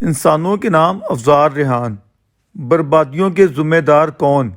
انسانوں کے نام افزار ریحان، بربادیوں کے ذمہ دار کون؟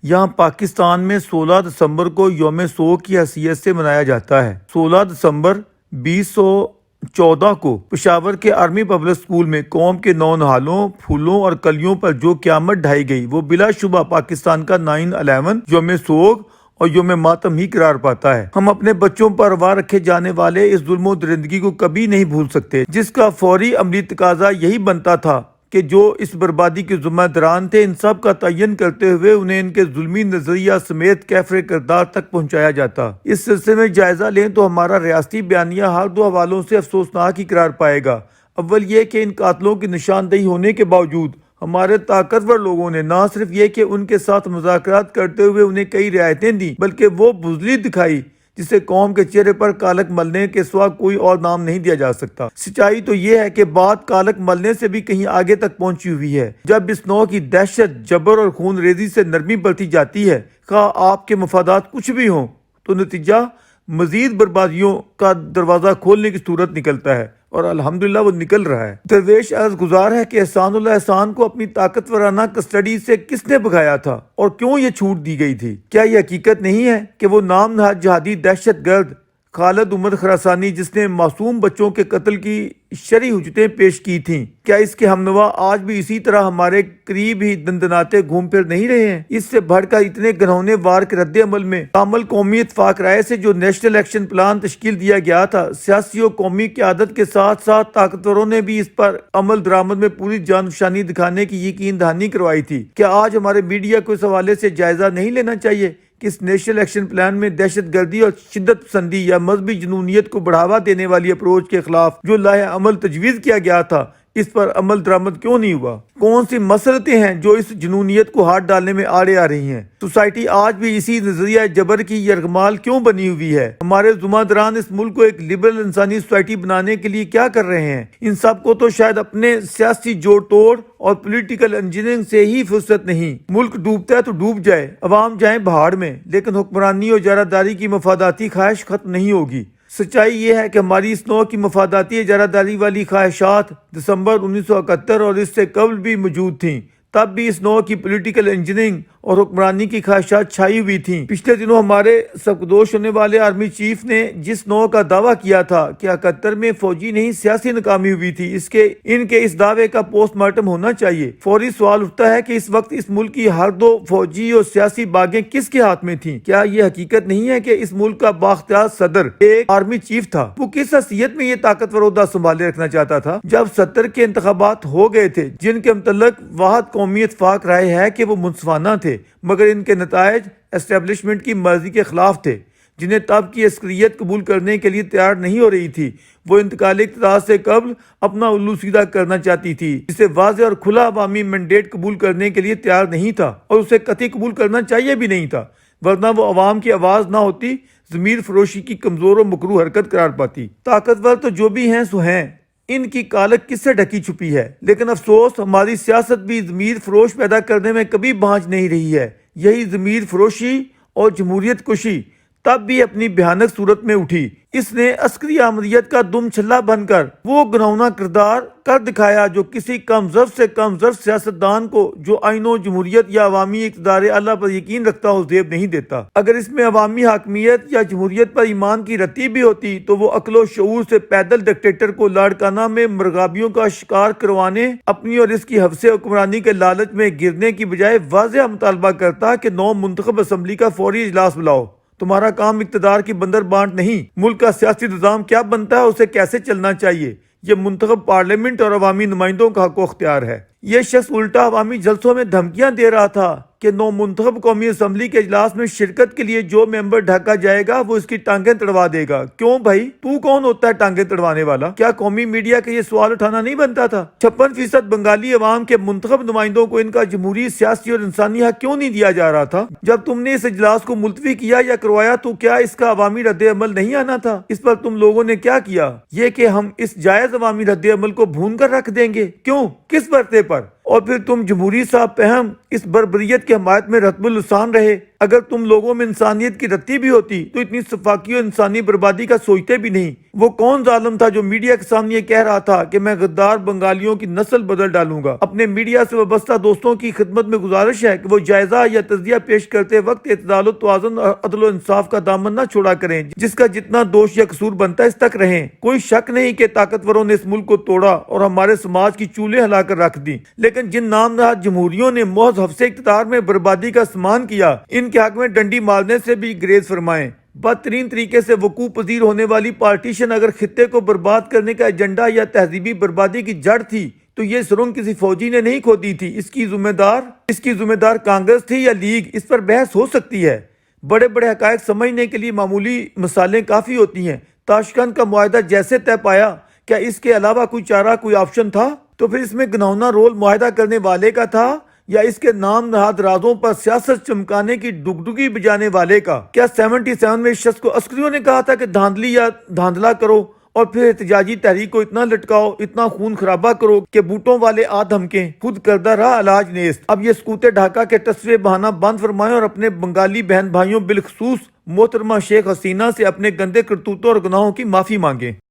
یہاں پاکستان میں 16 دسمبر کو یوم سوگ کی حیثیت سے منایا جاتا ہے۔ 16 دسمبر 2014 کو پشاور کے آرمی پبلک اسکول میں قوم کے نونہالوں، پھولوں اور کلیوں پر جو قیامت ڈھائی گئی، وہ بلا شبہ پاکستان کا 9/11 یوم سوگ اور یوم ماتم ہی قرار پاتا ہے۔ ہم اپنے بچوں پر روا رکھے جانے والے اس ظلم و درندگی کو کبھی نہیں بھول سکتے، جس کا فوری عملی تقاضا یہی بنتا تھا کہ جو اس بربادی کے ذمہ داران تھے، ان سب کا تعین کرتے ہوئے انہیں ان کے ظلمی نظریہ سمیت کیفر کردار تک پہنچایا جاتا۔ اس سلسلے میں جائزہ لیں تو ہمارا ریاستی بیانیہ ہر دو حوالوں سے افسوسناک ہی قرار پائے گا۔ اول یہ کہ ان قاتلوں کی نشاندہی ہونے کے باوجود ہمارے طاقتور لوگوں نے نہ صرف یہ کہ ان کے ساتھ مذاکرات کرتے ہوئے انہیں کئی رعایتیں دیں، بلکہ وہ بزدلی دکھائی جسے قوم کے چہرے پر کالک ملنے کے سوا کوئی اور نام نہیں دیا جا سکتا۔ سچائی تو یہ ہے کہ بات کالک ملنے سے بھی کہیں آگے تک پہنچی ہوئی ہے۔ جب اس نوع کی دہشت، جبر اور خون ریزی سے نرمی برتی جاتی ہے، خواہ آپ کے مفادات کچھ بھی ہوں، تو نتیجہ مزید بربادیوں کا دروازہ کھولنے کی صورت نکلتا ہے، اور الحمدللہ وہ نکل رہا ہے۔ درویش عرض گزار ہے کہ احسان اللہ احسان کو اپنی طاقتورانہ کسٹڈی سے کس نے بھگایا تھا اور کیوں یہ چھوٹ دی گئی تھی؟ کیا یہ حقیقت نہیں ہے کہ وہ نام نہاد جہادی دہشت گرد خالد عمر خراسانی، جس نے معصوم بچوں کے قتل کی شرعی حجتیں پیش کی تھیں، کیا اس کے ہمنوا آج بھی اسی طرح ہمارے قریب ہی دندناتے گھوم پھر نہیں رہے ہیں؟ اس سے بڑھ کر اتنے گھنونے وار کے رد عمل میں کامل قومی اتفاق رائے سے جو نیشنل ایکشن پلان تشکیل دیا گیا تھا، سیاسی و قومی قیادت کے ساتھ ساتھ طاقتوروں نے بھی اس پر عمل درآمد میں پوری جان فشانی دکھانے کی یقین دہانی کروائی تھی۔ کیا آج ہمارے میڈیا کو اس حوالے سے جائزہ نہیں لینا چاہیے کہ اس نیشنل ایکشن پلان میں دہشت گردی اور شدت پسندی یا مذہبی جنونیت کو بڑھاوا دینے والی اپروچ کے خلاف جو لائحہ عمل تجویز کیا گیا تھا، اس پر عمل درآمد کیوں نہیں ہوا؟ کون سی مسلطیں ہیں جو اس جنونیت کو ہاتھ ڈالنے میں آڑے آ رہی ہیں؟ سوسائٹی آج بھی اسی نظریہ جبر کی یرغمال کیوں بنی ہوئی ہے؟ ہمارے ذمہ داران اس ملک کو ایک لبرل انسانی سوسائٹی بنانے کے لیے کیا کر رہے ہیں؟ ان سب کو تو شاید اپنے سیاسی جوڑ توڑ اور پولیٹیکل انجینئرنگ سے ہی فرصت نہیں۔ ملک ڈوبتا ہے تو ڈوب جائے، عوام جائیں بہاڑ میں، لیکن حکمرانی اور اجارہ داری کی مفاداتی خواہش ختم نہیں ہوگی۔ سچائی یہ ہے کہ ہماری اس نوع کی مفاداتی اجارہ داری والی خواہشات دسمبر 1971 اور اس سے قبل بھی موجود تھیں۔ تب بھی اس نوع کی پولیٹیکل انجینئرنگ اور حکمرانی کی خواہشات چھائی ہوئی تھیں۔ پچھلے دنوں ہمارے سبکدوش ہونے والے آرمی چیف نے جس نوع کا دعویٰ کیا تھا کہ 71 میں فوجی نہیں سیاسی ناکامی ہوئی تھی، ان کے اس دعوے کا پوسٹ مارٹم ہونا چاہیے۔ فوری سوال اٹھتا ہے کہ اس وقت اس ملک کی ہر دو فوجی اور سیاسی باغیں کس کے ہاتھ میں تھیں؟ کیا یہ حقیقت نہیں ہے کہ اس ملک کا بااختیار صدر ایک آرمی چیف تھا؟ وہ کس حیثیت میں یہ طاقتور عہدہ سنبھالے رکھنا چاہتا تھا؟ جب 70 کے انتخابات ہو گئے تھے، جن کے متعلق واحد قومی اتفاق رائے ہے کہ وہ منصفانہ تھے، مگر ان کے نتائج اسٹیبلشمنٹ کی مرضی کے خلاف تھے، جنہیں تب کی عسکریت قبول کرنے کے لیے تیار نہیں ہو رہی تھی۔ وہ انتقالی اقتدار سے قبل اپنا الو سیدھا کرنا چاہتی تھی، جسے واضح اور کھلا عوامی مینڈیٹ قبول کرنے کے لیے تیار نہیں تھا، اور اسے قطعی قبول کرنا چاہیے بھی نہیں تھا، ورنہ وہ عوام کی آواز نہ ہوتی، ضمیر فروشی کی کمزور و مکروہ حرکت قرار پاتی۔ طاقتور تو جو بھی ہیں سو ہیں، ان کی کالک کس سے ڈھکی چھپی ہے؟ لیکن افسوس ہماری سیاست بھی ضمیر فروش پیدا کرنے میں کبھی بانج نہیں رہی ہے۔ یہی ضمیر فروشی اور جمہوریت کشی تب بھی اپنی بھیانک صورت میں اٹھی۔ اس نے عسکری آمریت کا دم چھلا بن کر وہ گھناؤنا کردار کر دکھایا جو کسی کم ظرف سے کم ظرف سیاستدان کو جو آئین و جمہوریت یا عوامی اقتدار اعلیٰ پر یقین رکھتا ہو زیب نہیں دیتا۔ اگر اس میں عوامی حاکمیت یا جمہوریت پر ایمان کی رتی بھی ہوتی تو وہ عقل و شعور سے پیدل ڈکٹیٹر کو لاڑکانہ میں مرغابیوں کا شکار کروانے، اپنی اور اس کی حفظ حکمرانی کے لالچ میں گرنے کی بجائے واضح مطالبہ کرتا کہ نو منتخب اسمبلی کا فوری اجلاس بلاؤ۔ تمہارا کام اقتدار کی بندر بانٹ نہیں، ملک کا سیاسی نظام کیا بنتا ہے، اسے کیسے چلنا چاہیے، یہ منتخب پارلیمنٹ اور عوامی نمائندوں کا حق و اختیار ہے۔ یہ شخص الٹا عوامی جلسوں میں دھمکیاں دے رہا تھا کہ نو منتخب قومی اسمبلی کے اجلاس میں شرکت کے لیے جو ممبر ڈھاکا جائے گا وہ اس کی ٹانگیں تڑوا دے گا۔ کیوں بھائی، تو کون ہوتا ہے ٹانگیں تڑوانے والا؟ کیا قومی میڈیا کا یہ سوال اٹھانا نہیں بنتا تھا؟ 56% بنگالی عوام کے منتخب نمائندوں کو ان کا جمہوری، سیاسی اور انسانی حق کیوں نہیں دیا جا رہا تھا؟ جب تم نے اس اجلاس کو ملتوی کیا یا کروایا تو کیا اس کا عوامی رد عمل نہیں آنا تھا؟ اس پر تم لوگوں نے کیا کیا؟ یہ کہ ہم اس جائز عوامی رد عمل کو بھون کر رکھ دیں گے۔ کیوں؟ کس برتے پر؟ اور پھر تم جمہوری صاحب پہم اس بربریت کی حمایت میں رتب اللسان رہے۔ اگر تم لوگوں میں انسانیت کی رتی بھی ہوتی تو اتنی سفاکی اور انسانی بربادی کا سوچتے بھی نہیں۔ وہ کون ظالم تھا جو میڈیا کے سامنے یہ کہہ رہا تھا کہ میں غدار بنگالیوں کی نسل بدل ڈالوں گا؟ اپنے میڈیا سے وابستہ دوستوں کی خدمت میں گزارش ہے کہ وہ جائزہ یا تجزیہ پیش کرتے وقت اعتدال و توازن اور عدل و انصاف کا دامن نہ چھوڑا کریں، جس کا جتنا دوش یا قصور بنتا ہے اس تک رہیں۔ کوئی شک نہیں کہ طاقتوروں نے اس ملک کو توڑا اور ہمارے سماج کی چولیں ہلا کر رکھ دی، لیکن جن نام نہاد جمہوریوں نے محض حفظ اقتدار میں بربادی کا سامان کیا، ان کے حق میں ڈنڈی مارنے سے بھی گریز فرمائیں۔ بدترین طریقے سے وقوع پذیر ہونے والی پارٹیشن اگر خطے کو برباد کرنے کا ایجنڈا یا تہذیبی بربادی کی جڑ تھی تو یہ سرنگ کسی فوجی نے نہیں کھودی تھی۔ اس کی ذمہ دار کانگریس تھی یا لیگ؟ اس پر بحث ہو سکتی ہے۔ بڑے بڑے حقائق سمجھنے کے لیے معمولی مثالیں کافی ہوتی ہیں۔ تاشقند کا معاہدہ جیسے طے پایا، کیا اس کے علاوہ کوئی چارہ، کوئی آپشن تھا؟ تو پھر اس میں گناؤنا رول معاہدہ کرنے والے کا تھا یا اس کے نام نہاد رازوں پر سیاست چمکانے کی ڈگڈگی بجانے والے کا؟ کیا 77 میں اس شخص کو عسکریوں نے کہا تھا کہ دھاندلی یا دھاندلا کرو اور پھر احتجاجی تحریک کو اتنا لٹکاؤ، اتنا خون خرابہ کرو کہ بوٹوں والے آ دھمکیں؟ خود کردہ رہا علاج نیست۔ اب یہ سکوت ڈھاکہ کے تصفیے بہانہ بند فرمائیں اور اپنے بنگالی بہن بھائیوں بالخصوص محترمہ شیخ حسینہ سے اپنے گندے کرتوتوں اور گناہوں کی معافی مانگیں۔